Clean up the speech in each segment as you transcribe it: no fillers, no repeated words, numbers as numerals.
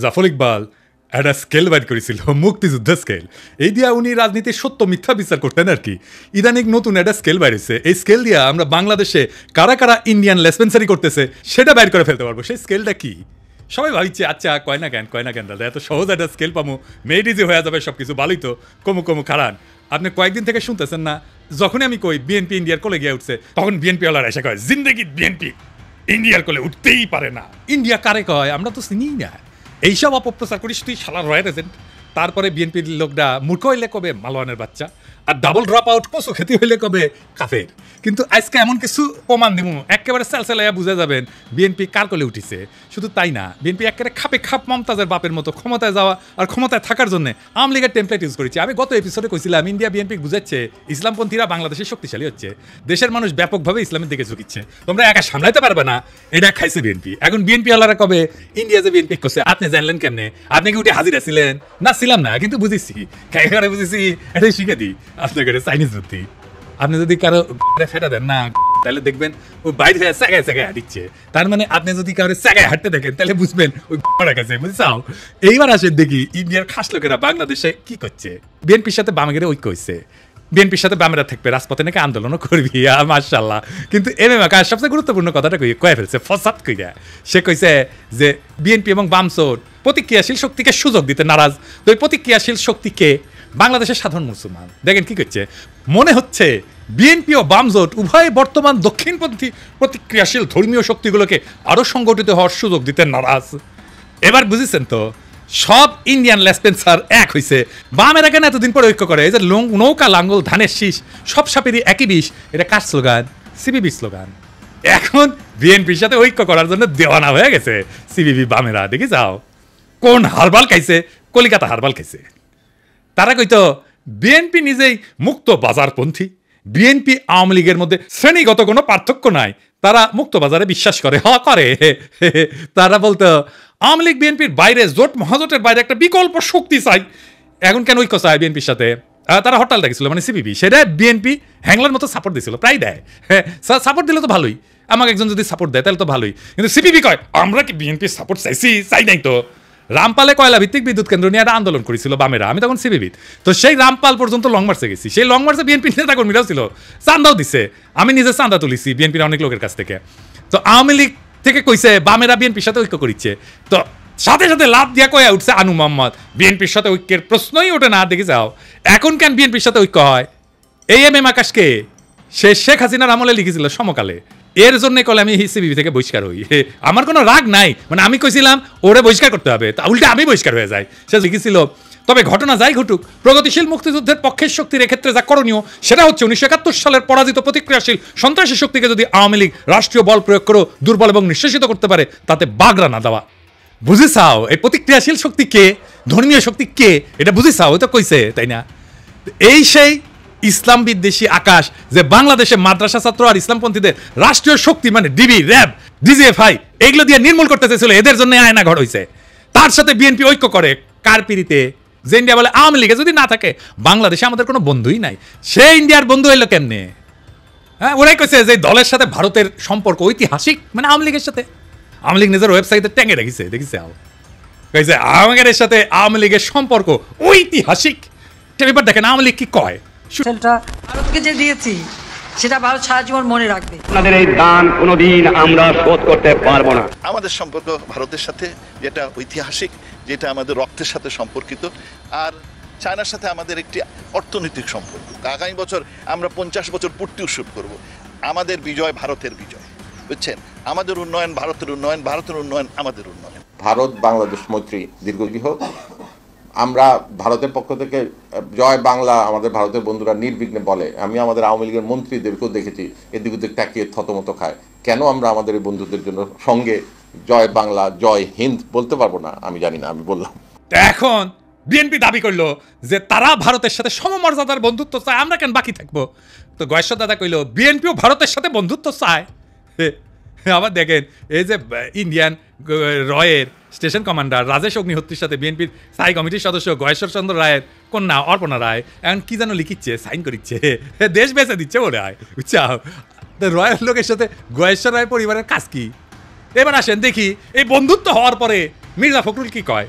জাফর ইকবাল একটা স্কেল বাইর করেছিল, মুক্তিযুদ্ধ স্কেল। এই দিয়া উনি রাজনীতির সত্য মিথ্যা বিচার করতেন আর কি। ইদানিক নতুন একটা স্কেল বাইরেছে, এই স্কেল দিয়া আমরা বাংলাদেশে কারা কারা ইন্ডিয়ান লেসপেন্সারি করতেছে সেটা বাইর করে ফেলতে পারবো। সেই স্কেলটা কি সবাই ভাবছে, আচ্ছা কয় না কেন দাদা, এত সহজ একটা স্কেল পাবো, মেড ইজি হয়ে যাবে সব কিছু, ভালোই তো, কমু খারান। আপনি কয়েকদিন থেকে শুনতেছেন না, যখনই আমি কই বিএনপি ইন্ডিয়ার কোলে গিয়ে উঠছে, তখন বিএনপি ওয়ালারা এসে কয় জিন্দেগি বিএনপি ইন্ডিয়ার কোলে উঠতেই পারে না। ইন্ডিয়া কারে কয় আমরা তো চিনি না। এইসব অপপ্রচার করিস তুই শালা রয়্যাল এজেন্ট। তারপরে বিএনপির লোকটা মূর্খ হইলে কবে মালওয়ানের বাচ্চা, আর ডাবল ড্রপ আউট কচু খেতে হইলে কবে কাফের। কিন্তু আজকে এমন কিছু প্রমাণ দিব একেবারে সেলসেলাইয়া বুঝে যাবেন বিএনপি কার কোলে উঠিছে। শুধু তাই না, বিএনপি একেবারে খাপে খাপ মমতাজের বাপের মতো ক্ষমতায় যাওয়া আর ক্ষমতায় থাকার জন্য আওয়ামী লীগের টেমপ্লেট ইউজ করেছে। আমি গত এপিসোডে কইছিলাম ইন্ডিয়া বিএনপি বুঝাচ্ছে ইসলামপন্থীরা বাংলাদেশে শক্তিশালী হচ্ছে, দেশের মানুষ ব্যাপকভাবে ইসলামের দিকে ঝুঁকিচ্ছে, তোমরা একা সামলাইতে পারবে না, এটা খাইছে বিএনপি। এখন বিএনপি ওয়ালারা কবে ইন্ডিয়া যে বিএনপি করছে আপনি জানলেন কেমনে? আপনি কি উঠে হাজিরা ছিলেন? না ছিলাম না, কিন্তু বুঝেছি, একেবারে বুঝেছি, এটাই শিখে দিই আপনাকে চাইনিজ বুদ্ধি। আপনি যদি কারো ফেটা দেন না, তাহলে দেখবেন ওই বাইরে জায়গায় জায়গায় হাঁটিচ্ছে। তার মানে আপনি যদি কারো জায়গায় হাঁটতে দেখেন তাহলে বুঝবেন ওই কাছে, বুঝছাও। এইবার আসেন দেখি ইন্ডিয়ার খাস লোকেরা বাংলাদেশে কি করছে। বিএনপির সাথে বামেরা ঐক্য হয়েছে, বিএনপির সাথে বামেরা থাকবে, রাজপথে নাকি আন্দোলনও করবি, মাশাআল্লাহ। কিন্তু এমএম আকাশ সবচেয়ে গুরুত্বপূর্ণ কথাটা কয়ে ফেলছে ফসাদ কইরা। সে কইছে যে বিএনপি এবং বামসোর প্রতিক্রিয়াশীল শক্তিকে সুযোগ দিতে নারাজ। তো ওই প্রতিক্রিয়াশীল শক্তিকে বাংলাদেশের সাধারণ মুসলমান দেখেন কি করছে, মনে হচ্ছে বিএনপি ও বামজোট উভয় বর্তমান দক্ষিণপন্থী প্রতিক্রিয়াশীল ধর্মীয় শক্তিগুলোকে আরও সংগঠিত হওয়ার সুযোগ দিতে নারাজ। এবার বুঝেছেন তো, সব ইন্ডিয়ান লেসপেন্সার এক হয়েছে। বামেরা কেন এতদিন পরে ঐক্য করে? এই যে নৌকা লাঙ্গল ধানের শীষ সব সাপেরই একই বিষ, এটা কার স্লোগান? CVV slogan. এখন বিএনপির সাথে ঐক্য করার জন্য দেওয়ানা হয়ে গেছে সিবিবি বামেরা। দেখি যাও কোন হারবাল খাইছে, কলিকাতা হারবাল খাইছে। তারা কইতো বিএনপি নিজেই মুক্ত বাজারপন্থী, বিএনপি আওয়ামী লীগের মধ্যে শ্রেণীগত কোনো পার্থক্য নাই, তারা মুক্ত বাজারে বিশ্বাস করে। করে তারা বলতো আওয়ামী লীগ বিএনপির বাইরে, জোট মহাজোটের বাইরে একটা বিকল্প শক্তি চাই। এখন কেন ঐক্য চায় বিএনপির সাথে? তারা হরতাল দেখছিল, মানে সিপিবি, সেটা বিএনপি হ্যাংলার মতো সাপোর্ট দিয়েছিল, প্রায় দেয়। সাপোর্ট দিলে তো ভালোই, আমাকে একজন যদি সাপোর্ট দেয় তাহলে তো ভালোই। কিন্তু সিপিবি কয় আমরা কি বিএনপির সাপোর্ট চাইছি? চাই নাই তো। রামপালে কয়লা ভিত্তিক বিদ্যুৎ কেন্দ্র নিয়ে একটা আন্দোলন করেছিল বামেরা, আমি তখন সিবিবিত। তো সেই রামপাল পর্যন্ত লং মার্চে গেছি, সেই লং মার্চে বিএনপি নেতাকর্মীরাও ছিল, চান্দাও দিছে, আমি নিজে চান্দা তুলিছি বিএনপির অনেক লোকের কাছ থেকে। তো আওয়ামী লীগ থেকে কইছে বামেরা বিএনপির সাথে ঐক্য করিচ্ছে, তো সাথে সাথে লাভ দিয়া কয়ে উঠছে আনু মোহাম্মদ বিএনপির সাথে ঐক্যের প্রশ্নই ওঠে না। দেখে যাও এখন কেন বিএনপির সাথে ঐক্য হয়? এই এম আকাশকে সে শেখ হাসিনার আমলে লিখেছিল সমকালে, এর জন্য কলে আমি সিবিবি থেকে বহিষ্কার হই। আমার কোনো রাগ নাই, মানে আমি কইছিলাম ওরে বহিষ্কার করতে হবে, তা উল্টে আমি বহিষ্কার হয়ে যাই। সে লিখেছিল তবে ঘটনা যাই ঘটুক, প্রগতিশীল মুক্তিযুদ্ধের পক্ষের শক্তির এক্ষেত্রে যা করণীয় সেটা হচ্ছে 1971 সালের পরাজিত প্রতিক্রিয়াশীল সন্ত্রাসী শক্তিকে যদি আওয়ামী লীগ রাষ্ট্রীয় বল প্রয়োগ করে দুর্বল এবং নিঃশেষিত করতে পারে, তাতে বাগড়া না দেওয়া। বুঝেছাও এই প্রতিক্রিয়াশীল শক্তি কে, ধর্মীয় শক্তি কে, এটা বুঝেছাও? ওই তো কইছে, তাই না? এই সেই ইসলাম বিদ্বেষী আকাশ যে বাংলাদেশে মাদ্রাসা ছাত্র আর ইসলামপন্থীদের রাষ্ট্রীয় শক্তি মানে ডিবি, র্যাব, ডিজিএফআই এগুলো দিয়ে নির্মূল করতে চেয়েছিল, এদের জন্য আয়না ঘর হয়েছে। তার সাথে বিএনপি ঐক্য করে কার পিড়িতে? যে ইন্ডিয়া বলে আওয়ামী লীগে যদি না থাকে বাংলাদেশে আমাদের কোনো বন্ধুই নাই। সে ইন্ডিয়ার বন্ধু হইলো কেমনে? হ্যাঁ, ওরাই কইছে যে দলের সাথে ভারতের সম্পর্ক ঐতিহাসিক, মানে আওয়ামী লীগের সাথে। আওয়ামী লীগ নিজের ওয়েবসাইটে ট্যাঙ্গে রেখেছে, দেখিছে কইছে আমাদের সাথে আওয়ামী লীগের সম্পর্ক ঐতিহাসিক। এবার দেখেন আওয়ামী লীগ কি কয়। ভারতকে যে দিয়েছি সেটা ভারত সারা জীবন মনে রাখবে। আপনাদের এই দান কোনোদিন আমরা শোধ করতে পারবো না। আমাদের সম্পর্ক ভারতের সাথে যেটা ঐতিহাসিক, যেটা আমাদের রক্তের সাথে সম্পর্কিত, আর চায়নার সাথে আমাদের একটি অর্থনৈতিক সম্পর্ক। আগামী বছর আমরা 50 বছর পূর্তি উৎসব করব। আমাদের বিজয় ভারতের বিজয়, বুঝছেন? আমাদের উন্নয়ন ভারতের উন্নয়ন, ভারতের উন্নয়ন আমাদের উন্নয়ন। ভারত বাংলাদেশ মৈত্রী দীর্ঘজীবী হোক। আমরা ভারতের পক্ষ থেকে জয় বাংলা আমাদের ভারতের বন্ধুরা নির্বিঘ্নে বলে। আমি আমাদের আওয়ামী লীগের মন্ত্রীদেরকেও দেখেছি এদিক ওদিক তাকিয়ে থতমত খায়। কেন আমরা আমাদের এই বন্ধুদের জন্য সঙ্গে জয় বাংলা জয় হিন্দ বলতে পারবো না? আমি জানি না, আমি বললাম। এখন বিএনপি দাবি করলো যে তারা ভারতের সাথে সমমর্যাদার বন্ধুত্ব চায়, আমরা কেন বাকি থাকবো? তো গয়েশ্বর দাদা কইল বিএনপিও ভারতের সাথে বন্ধুত্ব চায়। আবার দেখেন এই যে ইন্ডিয়ান রয়ের স্টেশন কমান্ডার রাজেশ অগ্নিহোত্রীর সাথে বিএনপির স্থায়ী কমিটির সদস্য গয়েশ্বর চন্দ্র রায়ের কন্যা অর্পণা রায় এখন কি যেন লিখিচ্ছে, সাইন করিচ্ছে, দেশ বেঁচে দিচ্ছে বলে হয়, বুঝছাও? রয়ের লোকের সাথে গয়েশ্বর রায় পরিবারের কাজ কি? এবার আসেন দেখি এই বন্ধুত্ব হওয়ার পরে মির্জা ফখরুল কি কয়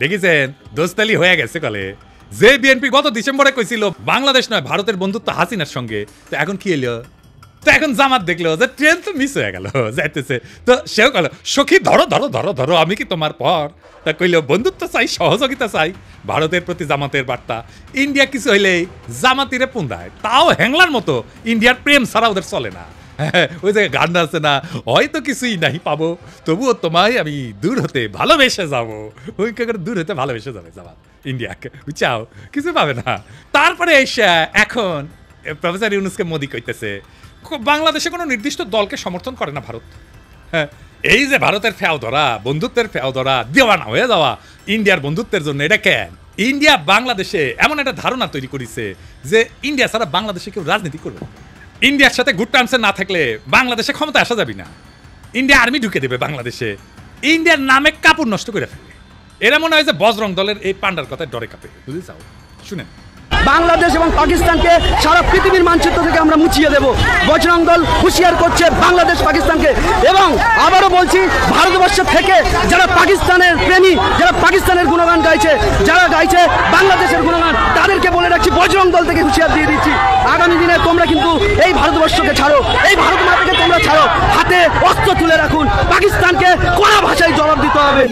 দেখেছেন দোস্তালি হয়ে গেছে কলে যে বিএনপি গত ডিসেম্বরে কইছিল বাংলাদেশ নয় ভারতের বন্ধুত্ব হাসিনার সঙ্গে, তো এখন কি এলো? তো এখন জামাত দেখলো যে ট্রেন তো মিস হয়ে গেল যাইতেছে, তো সেও কল সখী ধরো ধরো ধরো ধরো আমি কি তোমার পর, তা কইল বন্ধুত্ব চাই সহযোগিতা চাই, ভারতের প্রতি জামাতের বার্তা। ইন্ডিয়া কিছু হইলেই জামাতিরে পুন্দায়, তাও হ্যাংলার মতো ইন্ডিয়ার প্রেম ছাড়া ওদের চলে না। হ্যাঁ, ওই জায়গায় গান আছে না, হয়তো কিছুই নাই পাবো তবুও তোমায় আমি দূর হতে ভালোবেসে যাবো, ওই দূর হতে ভালোবেসে যাবে জামাত ইন্ডিয়াকে, বুঝছাও কিছু পাবে না। তারপরে এসে এখন প্রফেসর ইউনুসকে মোদি কইতেছে বাংলাদেশে কোনো নির্দিষ্ট দলকে সমর্থন করে না ভারত। হ্যাঁ, এই যে ভারতের ফেও ধরা, বন্ধুত্বের ফেও ধরা, দেওয়ানা হয়ে যাওয়া ইন্ডিয়ার বন্ধুত্বের জন্য, এটা কেন? ইন্ডিয়া বাংলাদেশে এমন একটা ধারণা তৈরি করেছে যে ইন্ডিয়া ছাড়া বাংলাদেশে কেউ রাজনীতি করবে। ইন্ডিয়ার সাথে গুড টার্মসে না থাকলে বাংলাদেশে ক্ষমতা আসা যাবে না, ইন্ডিয়া আর্মি ঢুকে দেবে বাংলাদেশে, ইন্ডিয়ার নামে কাপড় নষ্ট করে ফেলবে। এরা মনে হয় যে বজরং দলের এই পান্ডার কথায় ডরে কাঁপে, বুঝতে চাও? শুনেন, বাংলাদেশ এবং পাকিস্তানকে সারা পৃথিবীর মানচিত্র থেকে আমরা মুছিয়ে দেব। বজরং দল হুঁশিয়ার করছে বাংলাদেশ পাকিস্তানকে, এবং আবারও বলছি ভারতবর্ষ থেকে যারা পাকিস্তানের প্রেমী, যারা পাকিস্তানের গুণগান গাইছে, যারা গাইছে বাংলাদেশের গুণগান, তাদেরকে বলে রাখছি বজরং দল থেকে হুঁশিয়ার দিয়ে দিচ্ছি, আগামী দিনে তোমরা কিন্তু এই ভারতবর্ষকে ছাড়ো, এই ভারত মাতাকে তোমরা ছাড়ো, হাতে অস্ত্র তুলে রাখুন, পাকিস্তানকে কড়া ভাষায় জবাব দিতে হবে।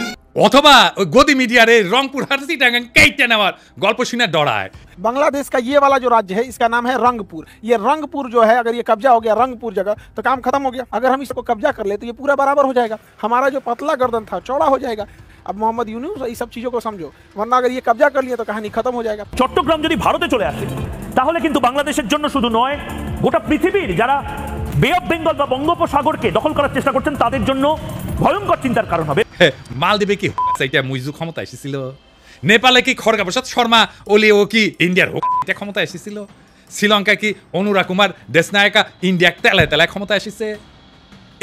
অথবা ওই গদি মিডিয়ারে রংপুর হারসি টাঙ্গাং কেটে নেওয়ার গল্প শুনে ডরায়। बांग्लादेश का ये वाला जो राज्य है इसका नाम है रंगपुर। ये रंगपुर जो है, अगर ये कब्जा हो गया रंगपुर जगह, तो काम खत्म हो गया। अगर हम इसको कब्जा कर ले तो ये पूरा बराबर हो जाएगा, हमारा जो पतला गर्दन था चौड़ा हो जाएगा। अब मोहम्मद यूनुस ये सब चीज़ों को समझो, वरना अगर ये कब्जा कर लिया तो कहानी खत्म हो जाएगा। চট্টগ্রাম যদি ভারতে চলে আসে তাহলে কিন্তু বাংলাদেশের জন্য শুধু নয়, গোটা পৃথিবীর যারা বে অফ বেঙ্গল বা বঙ্গোপসাগরকে দখল করার চেষ্টা করছেন তাদের জন্য ভয়ঙ্কর চিন্তার কারণ হবে। মালদ্বীপে কি এটা মুইজু ক্ষমতা এসেছিল? নেপালে কি খড়গা প্রসাদ শর্মা ওলি ও কি ইন্ডিয়ার এটা ক্ষমতা এসেছিল? শ্রীলঙ্কা কি অনুরা কুমার দেশনায়কা ইন্ডিয়া তেলায় তেলায় ক্ষমতা এসেছে?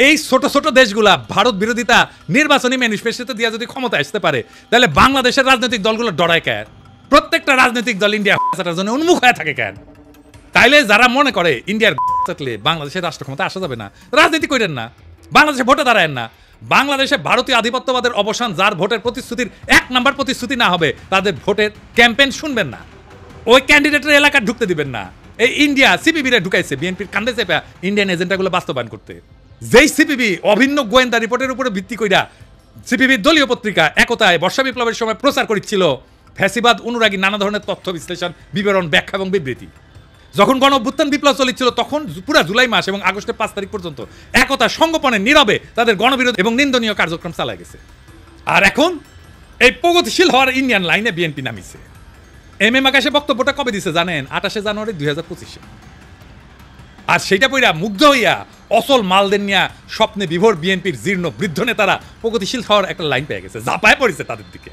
এই ছোট ছোট দেশগুলা ভারত বিরোধিতা নির্বাচনী ম্যানিফেস্টোতে দিয়ে যদি ক্ষমতা আসতে পারে, তাহলে বাংলাদেশের রাজনৈতিক দলগুলো ডরায় কেন? প্রত্যেকটা রাজনৈতিক দল ইন্ডিয়া জন্য উন্মুখ হয়ে থাকে কেন? তাইলে যারা মনে করে ইন্ডিয়ার থাকলে বাংলাদেশের রাষ্ট্র ক্ষমতা আসা যাবে না, রাজনীতি করেন না, বাংলাদেশে ভোটে দাঁড়ায়েন না। বাংলাদেশে ভারতীয় আধিপত্যবাদের অবসান, যার ভোটের প্রতিশ্রুতির 1 নাম্বার প্রতিশ্রুতি না হবে, তাদের ভোটের ক্যাম্পেইন শুনবেন না, ওই ক্যান্ডিডেটের এলাকা ঢুকতে দিবেন না। এই ইন্ডিয়া সিপিবিরে ঢুকাইছে বিএনপির কান্দে চেপে ইন্ডিয়ান এজেন্ডাগুলো বাস্তবায়ন করতে। যেই সিপিবি অভিন্ন গোয়েন্দা রিপোর্টের উপরে ভিত্তি কইরা সিপিবির দলীয় পত্রিকা একতায় বর্ষা বিপ্লবের সময় প্রচার করেছিল ফ্যাসিবাদ অনুরাগী নানা ধরনের তথ্য বিশ্লেষণ, বিবরণ, ব্যাখ্যা এবং বিবৃতি। যখন গণ অভ্যুত্থান বিপ্লব চলেছিল তখন পুরা জুলাই মাস এবং আগস্টের 5 তারিখ পর্যন্ত একতা সংগোপনে নীরবে তাদের গণবিরোধ এবং নিন্দনীয় কার্যক্রম চালায় গেছে। আর এখন এই প্রগতিশীল হওয়ার ইন্ডিয়ান লাইনে বিএনপি নামিছে। এম আকাশে বক্তব্যটা কবে দিছে জানেন? 28 জানুয়ারি 2025। আর সেইটা পইরা মুগ্ধ হইয়া অসল মালদের নিয়ে স্বপ্নে বিভোর বিএনপির জীর্ণ বৃদ্ধ নেতারা প্রগতিশীল হওয়ার একটা লাইন পেয়ে গেছে, ঝাঁপায় পড়েছে তাদের দিকে।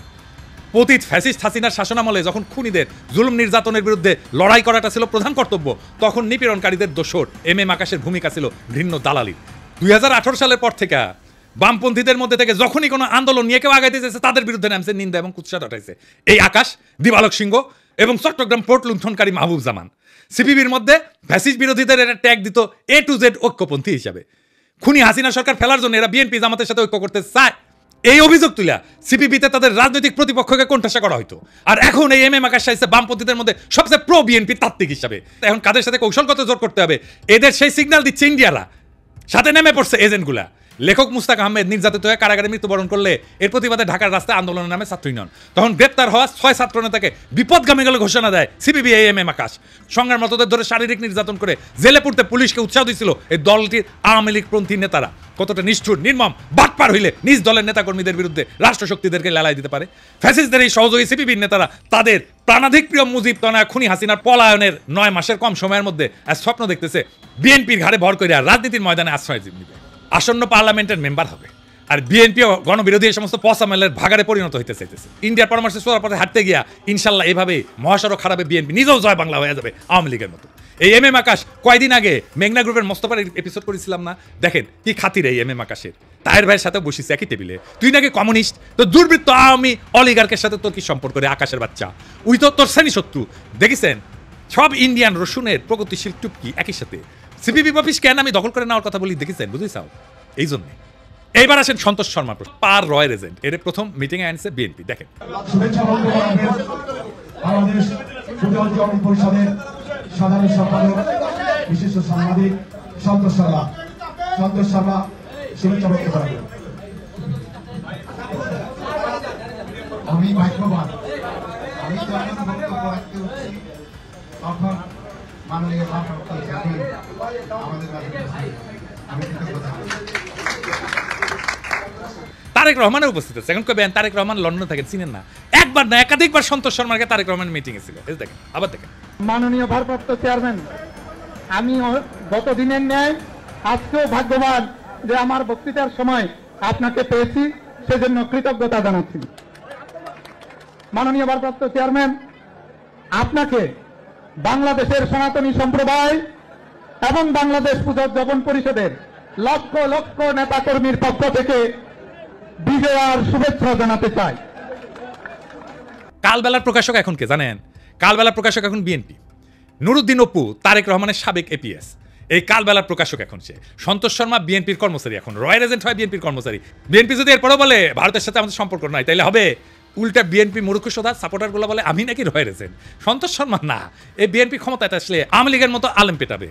পতিত ফ্যাসিস্ট হাসিনার শাসনামলে যখন খুনিদের জুলুম নির্যাতনের বিরুদ্ধে লড়াই করাটা ছিল প্রধান কর্তব্য, তখন নিপীড়নকারীদের দোসর এম আকাশের ভূমিকা ছিল ঘৃণ্য দালালি। 2018 সালের পর থেকে বামপন্থীদের মধ্যে থেকে যখনই কোনো আন্দোলন নিয়ে কেউ আগাইতে চেয়েছে তাদের বিরুদ্ধে নামছে, নিন্দা এবং কুৎসা ঘটাইছে এই আকাশ, দিবালক সিংহ এবং চট্টগ্রাম পোর্ট লুণ্ঠনকারী মাহবুব জামান। সিপিবির মধ্যে ফ্যাসিস্ট বিরোধীদের এটা ট্যাগ দিত A to Z ঐক্যপন্থী হিসাবে। খুনি হাসিনা সরকার ফেলার জন্য এরা বিএনপি জামাতের সাথে ঐক্য করতে চায়, এই অভিযোগ তুলা সিপিবিতে তাদের রাজনৈতিক প্রতিপক্ষকে কোণঠাসা করা হইতো। আর এখন এই এম আকাশ চাইছে বামপন্থীদের মধ্যে সবচেয়ে প্রো বিএনপি তাত্ত্বিক হিসাবে। এখন কাদের সাথে কৌশলগত জোর করতে হবে, এদের সেই সিগন্যাল দিচ্ছে ইন্ডিয়ারা, সাথে নেমে পড়ছে এজেন্টগুলা। লেখক মুস্তাক আহমেদ নির্যাতিত হয়ে কারাগারে মৃত্যুবরণ করলে এর প্রতিবাদে ঢাকার রাস্তায় আন্দোলনের নামে ছাত্র ইউনিয়ন, তখন গ্রেপ্তার হওয়া 6 ছাত্র নেতাকে বিপদগামী বলে ঘোষণা দেয় সিপিবি এম আকাশ। সংগ্রামরতদের ধরে শারীরিক নির্যাতন করে জেলে পড়তে পুলিশকে উৎসাহ দিয়েছিল এই দলটির আওয়ামী লীগপন্থী নেতারা। কতটা নিষ্ঠুর নির্মম বাটপার হইলে নিজ দলের নেতাকর্মীদের বিরুদ্ধে রাষ্ট্রশক্তিদেরকে লেলাই দিতে পারে। ফ্যাসিস্টদের এই সহযোগী সিপিবির নেতারা তাদের প্রাণাধিক প্রিয় মুজিব তনয়া খুনি হাসিনার পলায়নের 9 মাসের কম সময়ের মধ্যে এক স্বপ্ন দেখতেছে বিএনপির ঘাড়ে ভর করে রাজনীতির ময়দানে আশ্রয় নিবে, আসন্ন পার্লামেন্টের মেম্বার হবে। আর বিএনপিও গণবিরোধী এই সমস্ত পসামেলের ভাগারে পরিণত হইতে চাইতেছে। ইন্ডিয়ার পরামর্শে সোয়ার পথে হাঁটতে গিয়া ইনশাল্লাহ এভাবে মহাসড়ক খারাপে বিএনপি নিজেও জয় বাংলা হয়ে যাবে আওয়ামী লীগের মতো। এই এম এম আকাশ কয়দিন আগে মেঘনা গ্রুপের মোস্তফার এপিসোড করেছিলাম না, দেখেন কি খাতির এই এম এম আকাশের। তাহের ভাইয়ের সাথে বসিস একই টেবিলে, তুই নাকি কমিউনিস্ট, তো দুর্বৃত্ত আওয়ামী অলিগার্কের সাথে তোর কি সম্পর্ক রে আকাশের বাচ্চা? উই তো তোর শ্রেণী শত্রু। দেখেছেন সব ইন্ডিয়ান রসুনের প্রগতিশীল টুপকি একই সাথে সিপিবি অফিস কেন আমি দখল করে নেওয়ার কথা বলি, দেখেছেন বুঝেছাও? এই জন্যে এইবার আসেন সন্তোষ শর্মা পার রয়্যাল এজেন্ট, এর প্রথম মিটিং এ আনছে বিএনপি। দেখেন বাংলাদেশ সুদর্শন পরিষদের সাধারণ সম্পাদক বিশিষ্ট সাংবাদিক সন্তোষ শর্মা শুভেচ্ছা ব্যক্ত করেন। আমি ভাগ্যবান, আমি যখন বক্তব্য রাখতে হচ্ছি তখন মাননীয় সভাপতি জানেন আমাদের কাছে আমি কৃতজ্ঞতা। তারেক রহমানের উপস্থিত আছে। এখন কবেন তারেক রহমান লন্ডনে থাকেন, চিনেন না? একবার না একাধিকবার সন্তোষ শর্মাকে তারেক রহমানের মিটিং এ ছিল। দেখেন আবার দেখেন। মাননীয় ভারপ্রাপ্ত চেয়ারম্যান, আমি গত দিনের ন্যায় আজকেও ভাগ্যবান যে আমার বক্তৃতার সময় আপনাকে পেয়েছি, সেজন্য কৃতজ্ঞতা জানাচ্ছি। মাননীয় ভারপ্রাপ্ত চেয়ারম্যান, আপনাকে বাংলাদেশের সনাতনী সম্প্রদায় এবং বাংলাদেশ পূজক পরিষদের লক্ষ লক্ষ নেতাকর্মীর পক্ষ থেকে বিজয়ার শুভেচ্ছা জানাতে চাই। কালবেলার প্রকাশক এখন কে জানেন? কালবেলার প্রকাশক এখন বিএনপি। নুরুদ্দিন অপু তারেক রহমানের সাবেক এপিএস, এই কালবেলার প্রকাশক এখন সে। সন্তোষ শর্মা বিএনপির কর্মচারী, এখন রয়্যাল এজেন্ট হয় বিএনপির কর্মচারী। বিএনপি যদি এরপরও বলে ভারতের সাথে আমাদের সম্পর্ক নাই, তাইলে হবে উল্টা বিএনপি মূর্খসোধা সাপোর্টারগুলো বলে আমি নাকি রয়্যাল এজেন্ট। সন্তোষ শর্মা না, এই বিএনপি ক্ষমতায় আসলে আওয়ামী লীগের মতো আলেম পেটাবে।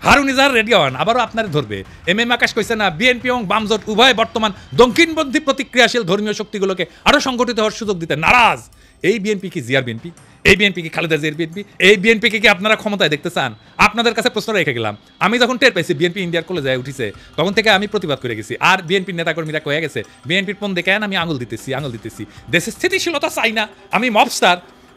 হারুন ইজাহার রেডি হন, আবারও আপনারা ধরবে। এম এম আকাশ কইছে না বিএনপি এবং বামজোট উভয় বর্তমান দক্ষিণপন্থী প্রতিক্রিয়াশীল ধর্মীয় শক্তিগুলোকে আরো সংগঠিত হওয়ার সুযোগ দিতে নারাজ। এই বিএনপি কি জিয়ার বিএনপি? এই বিএনপি কি খালেদা জিয়ার বিএনপি? এই বিএনপিকে কি আপনারা ক্ষমতায় দেখতে চান? আপনাদের কাছে প্রশ্ন রেখে গেলাম। আমি যখন টের পাইছি বিএনপি ইন্ডিয়ার কোলে যায় উঠিছে, তখন থেকে আমি প্রতিবাদ করে গেছি। আর বিএনপির নেতাকর্মীরা কয়ে গেছে বিএনপির পণ দেখে আমি আঙুল দিতেছি। দেশের স্থিতিশীলতা চাই না, আমি মবস্টার,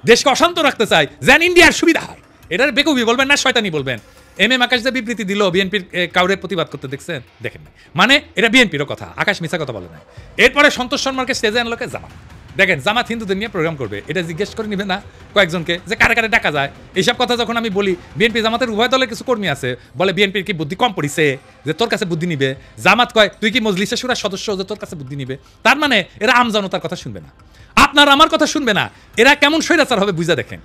দেশকে অশান্ত রাখতে চাই, যেন ইন্ডিয়ার সুবিধা হয়। এটার বেকুবি বলবেন না শয়তানি বলবেন। এম এম আকাশ যে বিবৃতি দিল বিএনপির কাউরে প্রতিবাদ করতে দেখছেন? দেখেন মানে এটা বিএনপিরও কথা, আকাশ মিছা কথা বলে না। এরপরে সন্তোষ শর্মাকে স্টেজে আনলোকে জামাত। দেখেন জামাত হিন্দুদের নিয়ে প্রোগ্রাম করবে, এটা জিজ্ঞেস করে নিবে না কয়েকজনকে যে কারে কারে ডাকা যায়? এইসব কথা যখন আমি বলি, বিএনপি জামাতের উভয় দলের কিছু কর্মী আছে বলে বিএনপির কি বুদ্ধি কম পড়িছে যে তোর কাছে বুদ্ধি নিবে? জামাত কয় তুই কি মজলিসে শুরার সদস্য যে তোর কাছে বুদ্ধি নিবে? তার মানে এরা আমজনতার কথা শুনবে না, আপনার আমার কথা শুনবে না। এরা কেমন স্বৈরাচার হবে বুঝা দেখেন।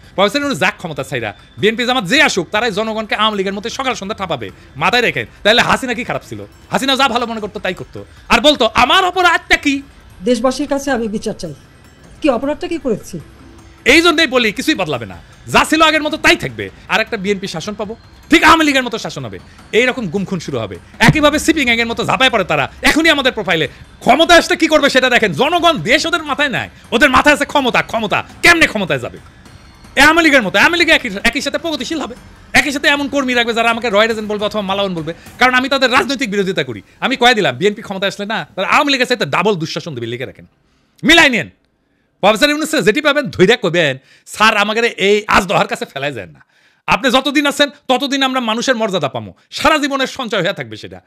যাক ক্ষমতা ছাইরা বিএনপি জামাত যে আসুক, তারাই জনগণকে আওয়ামী লীগের মধ্যে সকাল সন্ধ্যা ঠাপাবে। মাথায় রেখেন। তাহলে হাসিনা কি খারাপ ছিল? হাসিনা যা ভালো মনে করতো তাই করতো, আর বলতো আমার অপরাধটা কি? দেশবাসীর কাছে আমি বিচার চাই, কি অপরাধটা কি করেছি। এই জন্যই বলি কিছুই বদলাবে না, যা ছিল আগের মতো তাই থাকবে। আর একটা বিএনপি শাসন পাবো, ঠিক আওয়ামী লীগের মতো শাসন হবে। এইরকম গুমখুন শুরু হবে, একইভাবে সিপিং গ্যাংয়ের মতো ঝাঁপায় পড়ে তারা। এখনই আমাদের প্রোফাইলে ক্ষমতা আসতে কি করবে সেটা দেখেন। জনগণ দেশ ওদের মাথায় নাই, ওদের মাথায় আছে ক্ষমতা। কেমনে ক্ষমতায় যাবে? আওয়ামী লীগের মতো। আওয়ামী লীগ একই সাথে প্রগতিশীল হবে, একই সাথে এমন কর্মী রাখবে যারা আমাকে রয়্যাল এজেন্ট বলবে অথবা মালাউন বলবে, কারণ আমি তাদের রাজনৈতিক বিরোধিতা করি। আমি কয়ে দিলাম বিএনপি ক্ষমতায় আসলে না, তারা আওয়ামী লীগের সাথে ডাবল দুঃশাসন দেবে, লিখে রাখেন, মিলাই নিয়েন। প্রফেসর ইউনূস যেটি পাবেন ধৈর্য করবেন, স্যার আমাদের এই আজ দহার কাছে ফেলাই যায় না। আপনি যতদিন আছেন ততদিন আমরা মানুষের মর্যাদা পাবো, সারা জীবনের সঞ্চয় হয়ে থাকবে সেটা।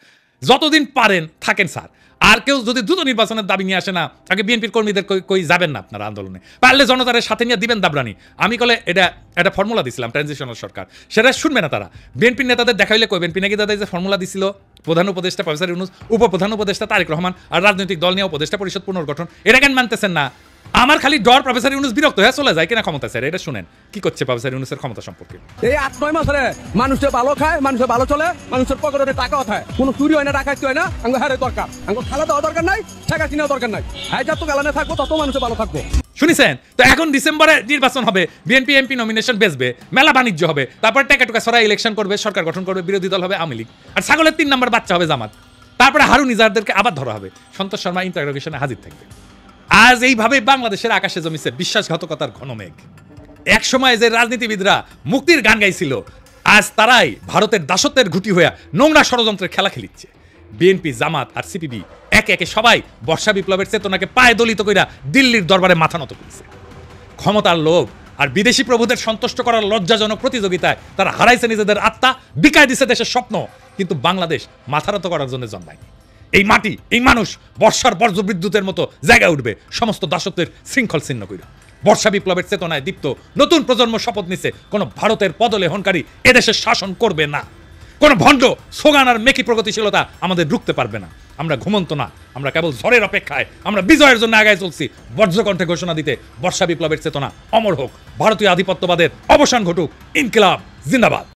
যতদিন পারেন থাকেন স্যার। আর কেউ যদি দ্রুত নির্বাচনের দাবি নিয়ে আসে না, আগে বিএনপির কর্মীদের কই যাবেন না আপনারা আন্দোলনে, পারলে জনতার সাথে নিয়ে দিবেন দাবরানি। আমি কলে এটা ফর্মুলা দিছিলাম ট্রানজিশনাল সরকার, সেটা শুনবে না তারা। বিএনপির নেতাদের দেখাইলে কইবেন পিনাকি দাদা যে ফর্মুলা দিছিল, প্রধান উপদেষ্টা প্রফেসর ইউনূস, উপপ্রধান উপদেষ্টা তারেক রহমান, আর রাজনৈতিক দল নিয়ে উপদেষ্টা পরিষদ পুনর্গঠন, এটা কেন মানতেছেন না? আমার খালি ডর প্রফেসর ইউনূস বিরক্ত হয়ে চলে যায় কিনা ক্ষমতা স্যার। এটা শুনেন কি করছে প্রফেসর ইউনূসের ক্ষমতা সম্পর্কে। এই 8-9 মাসে মানুষের ভালো খায়, মানুষের ভালো চলে, মানুষের পকেটে টাকাও থাকে, কোনো চুরি হয় না, ডাকাতি হয় না। আঙ্গ হারে দরকার, আঙ্গ খালা দেওয়া দরকার নাই, টাকা কিনাও দরকার নাই। হ্যাঁ যত গালানে থাকবো তত মানুষের ভালো থাকবো। শুনেছেন তো? এখন ডিসেম্বরে নির্বাচন হবে, বিএনপি এমপি নমিনেশন বেচবে, মেলা বাণিজ্য হবে, তারপর টাকা টুকা সরাই ইলেকশন করবে, সরকার গঠন করবে, বিরোধী দল হবে আওয়ামী লীগ, আর ছাগলের 3 নম্বর বাচ্চা হবে জামাত। তারপরে হারুন ইজাহারদেরকে আবার ধরা হবে, সন্তোষ শর্মা ইন্টারোগেশনে হাজির থাকবে। আজ এইভাবে বাংলাদেশের আকাশে জমিছে বিশ্বাসঘাতকতার ঘন মেঘ। এক সময় যে রাজনীতিবিদরা মুক্তির গান গাইছিল, আজ তারাই ভারতের দাসত্বের ঘুঁটি হয়ে নোংরা ষড়যন্ত্রের খেলা খেলিচ্ছে। বিএনপি, জামাত আর সিপিবি একে একে সবাই বর্ষা বিপ্লবের চেতনাকে পায়ে দলিত কইরা দিল্লির দরবারে মাথা নত করেছে। ক্ষমতার লোভ আর বিদেশি প্রভুদের সন্তুষ্ট করার লজ্জাজনক প্রতিযোগিতায় তারা হারাইছে নিজেদের আত্মা, বিকায় দিছে দেশের স্বপ্ন। কিন্তু বাংলাদেশ মাথা নত করার জন্য জন্মায়নি। এই মাটি, এই মানুষ বর্ষার বর্জ্য বিদ্যুতের মতো জায়গায় উঠবে সমস্ত দাসত্বের শৃঙ্খল ছিন্ন কইরা। বর্ষা বিপ্লবের চেতনায় দীপ্ত নতুন প্রজন্ম শপথ নিছে কোনো ভারতের পদলেহনকারী এদেশের শাসন করবে না। কোনো ভণ্ড সোগান আর মেকি প্রগতিশীলতা আমাদের রুখতে পারবে না। আমরা ঘুমন্ত না, আমরা কেবল ঝড়ের অপেক্ষায়, আমরা বিজয়ের জন্য আগায় চলছি। বজ্রকণ্ঠে ঘোষণা দিতে বর্ষা বিপ্লবের চেতনা অমর হোক, ভারতীয় আধিপত্যবাদের অবসান ঘটুক, ইনকিলাব জিন্দাবাদ।